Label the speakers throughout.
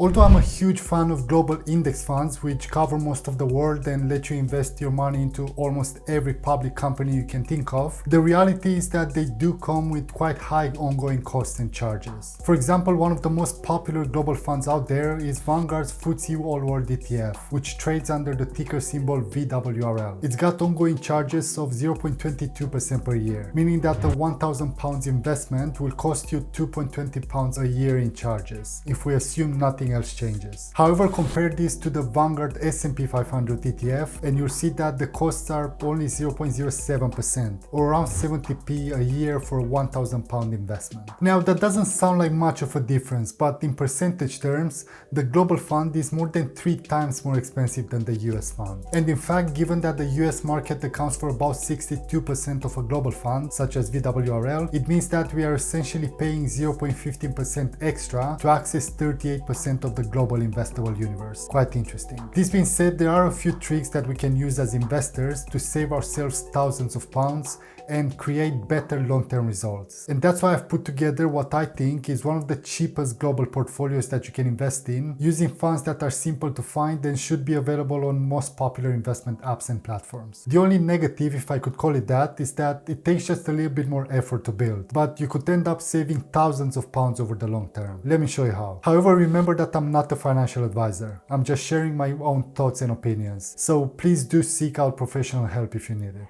Speaker 1: Although I'm a huge fan of global index funds, which cover most of the world and let you invest your money into almost every public company you can think of, the reality is that they do come with quite high ongoing costs and charges. For example, one of the most popular global funds out there is Vanguard's FTSE All World ETF, which trades under the ticker symbol VWRL. It's got ongoing charges of 0.22% per year, meaning that a £1,000 investment will cost you £2.20 a year in charges, if we assume nothing else changes. However, compare this to the Vanguard S&P 500 ETF and you'll see that the costs are only 0.07% or around 70p a year for a £1,000 investment. Now that doesn't sound like much of a difference, but in percentage terms, the global fund is more than 3 times more expensive than the US fund. And in fact, given that the US market accounts for about 62% of a global fund, such as VWRL, it means that we are essentially paying 0.15% extra to access 38% of the global investable universe. Quite interesting. This being said, there are a few tricks that we can use as investors to save ourselves thousands of pounds and create better long-term results. And that's why I've put together what I think is one of the cheapest global portfolios that you can invest in, using funds that are simple to find and should be available on most popular investment apps and platforms. The only negative, if I could call it that, is that it takes just a little bit more effort to build, but you could end up saving thousands of pounds over the long term. Let me show you how. However, remember that I'm not a financial advisor. I'm just sharing my own thoughts and opinions. So please do seek out professional help if you need it.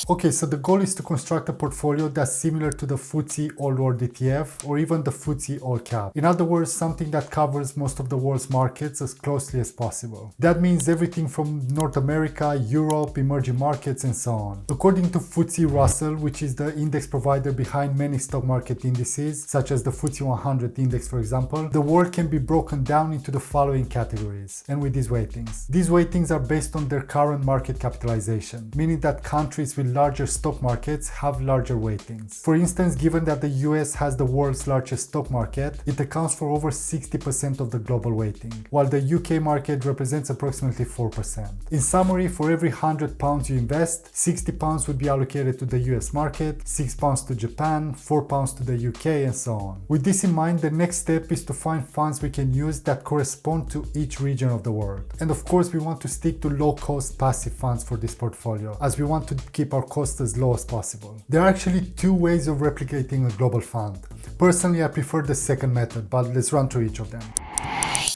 Speaker 1: Okay, so the goal is to construct a portfolio that's similar to the FTSE All World ETF or even the FTSE All Cap. In other words, something that covers most of the world's markets as closely as possible. That means everything from North America, Europe, emerging markets, and so on. According to FTSE Russell, which is the index provider behind many stock market indices, such as the FTSE 100 index, for example, the world can be broken down into the following categories, and with these weightings. These weightings are based on their current market capitalization, meaning that countries with larger stock markets have larger weightings. For instance, given that the US has the world's largest stock market, it accounts for over 60% of the global weighting, while the UK market represents approximately 4%. In summary, for every £100 you invest, £60 would be allocated to the US market, £6 to Japan, £4 to the UK, and so on. With this in mind, the next step is to find funds we can use that correspond to each region of the world. And of course, we want to stick to low-cost passive funds for this portfolio, as we want to keep our costs as low as possible. There are actually two ways of replicating a global fund. Personally, I prefer the second method, but let's run through each of them.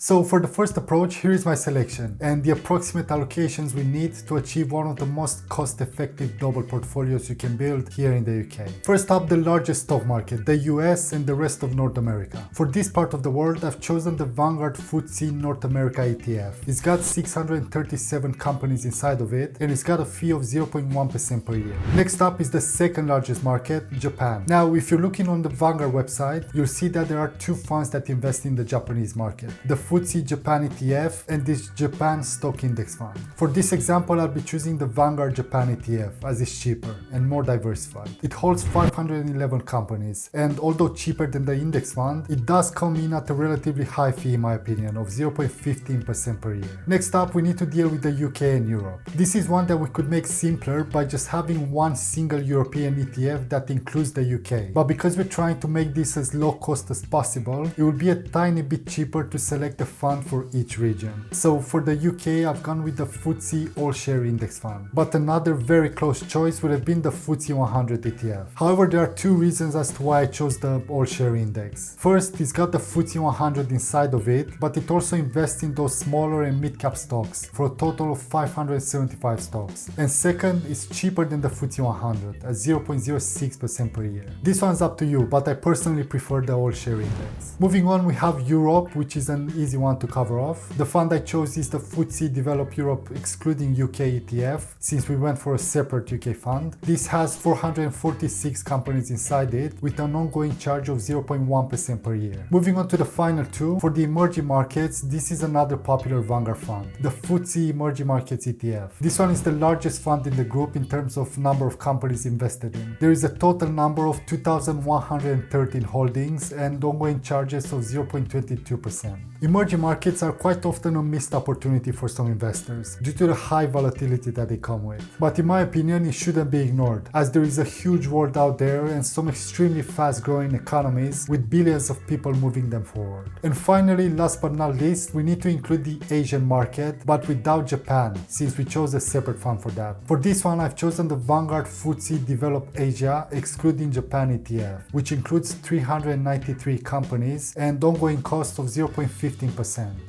Speaker 1: So for the first approach, here is my selection and the approximate allocations we need to achieve one of the most cost-effective global portfolios you can build here in the UK. First up, the largest stock market, the US and the rest of North America. For this part of the world, I've chosen the Vanguard FTSE North America ETF. It's got 637 companies inside of it and it's got a fee of 0.1% per year. Next up is the second largest market, Japan. Now, if you're looking on the Vanguard website, you'll see that there are two funds that invest in the Japanese market. The FTSE Japan ETF and this Japan Stock Index Fund. For this example, I'll be choosing the Vanguard Japan ETF as it's cheaper and more diversified. It holds 511 companies and although cheaper than the index fund, it does come in at a relatively high fee in my opinion of 0.15% per year. Next up, we need to deal with the UK and Europe. This is one that we could make simpler by just having one single European ETF that includes the UK. But because we're trying to make this as low cost as possible, it will be a tiny bit cheaper to select the fund for each region. So for the UK, I've gone with the FTSE All Share Index Fund. But another very close choice would have been the FTSE 100 ETF. However, there are two reasons as to why I chose the All Share Index. First, it's got the FTSE 100 inside of it, but it also invests in those smaller and mid-cap stocks for a total of 575 stocks. And second, it's cheaper than the FTSE 100 at 0.06% per year. This one's up to you, but I personally prefer the All Share Index. Moving on, we have Europe, which is an easy one to cover off. The fund I chose is the FTSE Developed Europe excluding UK ETF, since we went for a separate UK fund. This has 446 companies inside it with an ongoing charge of 0.1% per year. Moving on to the final two, for the emerging markets, this is another popular Vanguard fund, the FTSE Emerging Markets ETF. This one is the largest fund in the group in terms of number of companies invested in. There is a total number of 2,113 holdings and ongoing charges of 0.22%. Emerging markets are quite often a missed opportunity for some investors due to the high volatility that they come with. But in my opinion, it shouldn't be ignored, as there is a huge world out there and some extremely fast-growing economies with billions of people moving them forward. And finally, last but not least, we need to include the Asian market, but without Japan, since we chose a separate fund for that. For this one, I've chosen the Vanguard FTSE Developed Asia, excluding Japan ETF, which includes 393 companies and ongoing cost of 0.15%.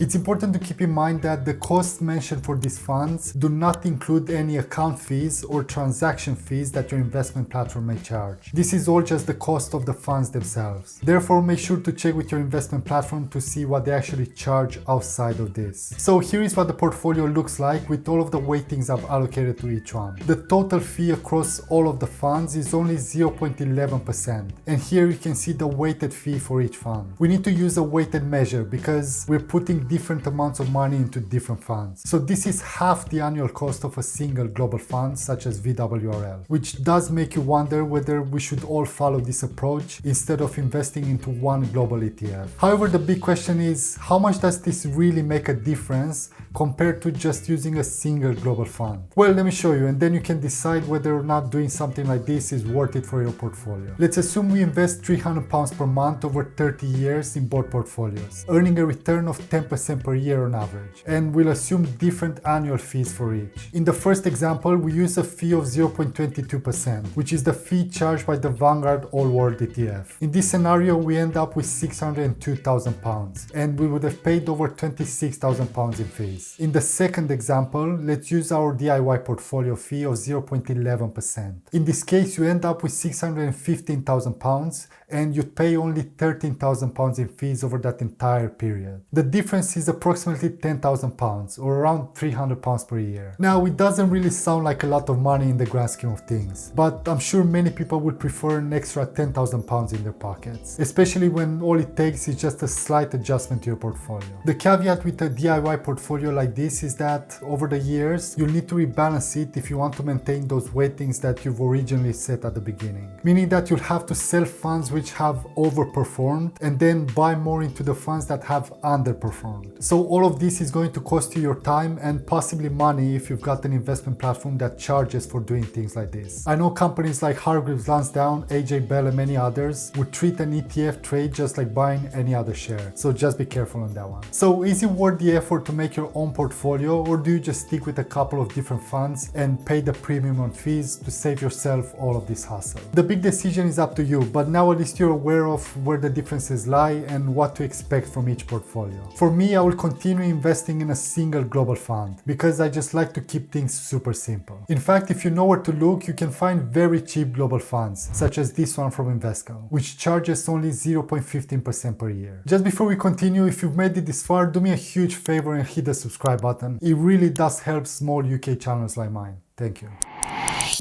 Speaker 1: It's important to keep in mind that the costs mentioned for these funds do not include any account fees or transaction fees that your investment platform may charge. This is all just the cost of the funds themselves. Therefore, make sure to check with your investment platform to see what they actually charge outside of this. So here is what the portfolio looks like with all of the weightings I've allocated to each one. The total fee across all of the funds is only 0.11%, and here you can see the weighted fee for each fund. We need to use a weighted measure because we're putting different amounts of money into different funds. So this is half the annual cost of a single global fund such as VWRL, which does make you wonder whether we should all follow this approach instead of investing into one global ETF. However, the big question is, how much does this really make a difference compared to just using a single global fund? Well, let me show you, and then you can decide whether or not doing something like this is worth it for your portfolio. Let's assume we invest £300 per month over 30 years in both portfolios, earning a return of 10% per year on average, and we'll assume different annual fees for each. In the first example, we use a fee of 0.22%, which is the fee charged by the Vanguard All World ETF. In this scenario, we end up with £602,000, and we would have paid over £26,000 in fees. In the second example, let's use our DIY portfolio fee of 0.11%. In this case, you end up with £615,000 and you'd pay only £13,000 in fees over that entire period. The difference is approximately £10,000 or around £300 per year. Now, it doesn't really sound like a lot of money in the grand scheme of things, but I'm sure many people would prefer an extra £10,000 in their pockets, especially when all it takes is just a slight adjustment to your portfolio. The caveat with a DIY portfolio like this is that over the years, you'll need to rebalance it if you want to maintain those weightings that you've originally set at the beginning, meaning that you'll have to sell funds which have overperformed and then buy more into the funds that have underperformed. So all of this is going to cost you your time and possibly money if you've got an investment platform that charges for doing things like this. I know companies like Hargreaves Lansdown, AJ Bell and many others would treat an ETF trade just like buying any other share, so just be careful on that one. So is it worth the effort to make your own portfolio, or do you just stick with a couple of different funds and pay the premium on fees to save yourself all of this hassle? The big decision is up to you, but now at least you're aware of where the differences lie and what to expect from each portfolio. For me, I will continue investing in a single global fund because I just like to keep things super simple. In fact, if you know where to look, you can find very cheap global funds, such as this one from Invesco, which charges only 0.15% per year. Just before we continue, if you've made it this far, do me a huge favor and hit the subscribe button. It really does help small UK channels like mine. Thank you.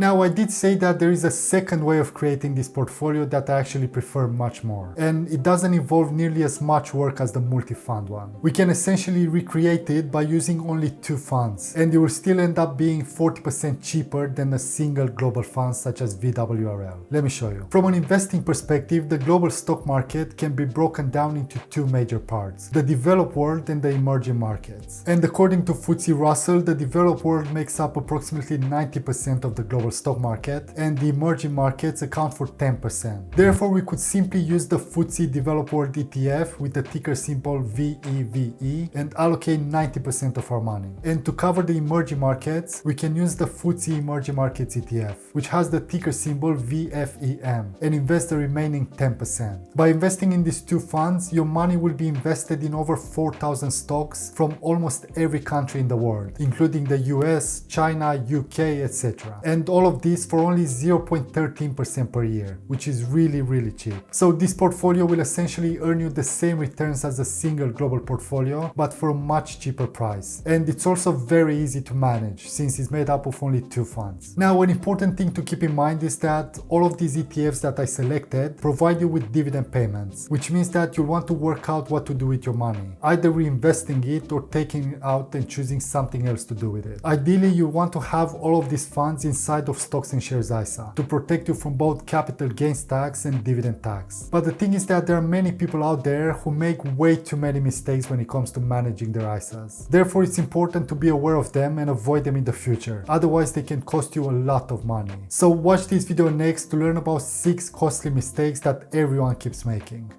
Speaker 1: Now, I did say that there is a second way of creating this portfolio that I actually prefer much more, and it doesn't involve nearly as much work as the multi-fund one. We can essentially recreate it by using only two funds, and it will still end up being 40% cheaper than a single global fund such as VWRL. Let me show you. From an investing perspective, the global stock market can be broken down into two major parts: the developed world and the emerging markets. And according to FTSE Russell, the developed world makes up approximately 90% of the global stock market, and the emerging markets account for 10%. Therefore, we could simply use the FTSE Developed World ETF with the ticker symbol VEVE and allocate 90% of our money. And to cover the emerging markets, we can use the FTSE Emerging Markets ETF, which has the ticker symbol VFEM, and invest the remaining 10%. By investing in these two funds, your money will be invested in over 4,000 stocks from almost every country in the world, including the US, China, UK, etc. And all of this for only 0.13% per year, which is really cheap. So this portfolio will essentially earn you the same returns as a single global portfolio, but for a much cheaper price. And it's also very easy to manage since it's made up of only two funds. Now, an important thing to keep in mind is that all of these ETFs that I selected provide you with dividend payments, which means that you'll want to work out what to do with your money, either reinvesting it or taking it out and choosing something else to do with it. Ideally, you want to have all of these funds inside of stocks and shares ISA to protect you from both capital gains tax and dividend tax. But the thing is that there are many people out there who make way too many mistakes when it comes to managing their ISAs. Therefore, it's important to be aware of them and avoid them in the future. Otherwise, they can cost you a lot of money. So watch this video next to learn about 6 costly mistakes that everyone keeps making.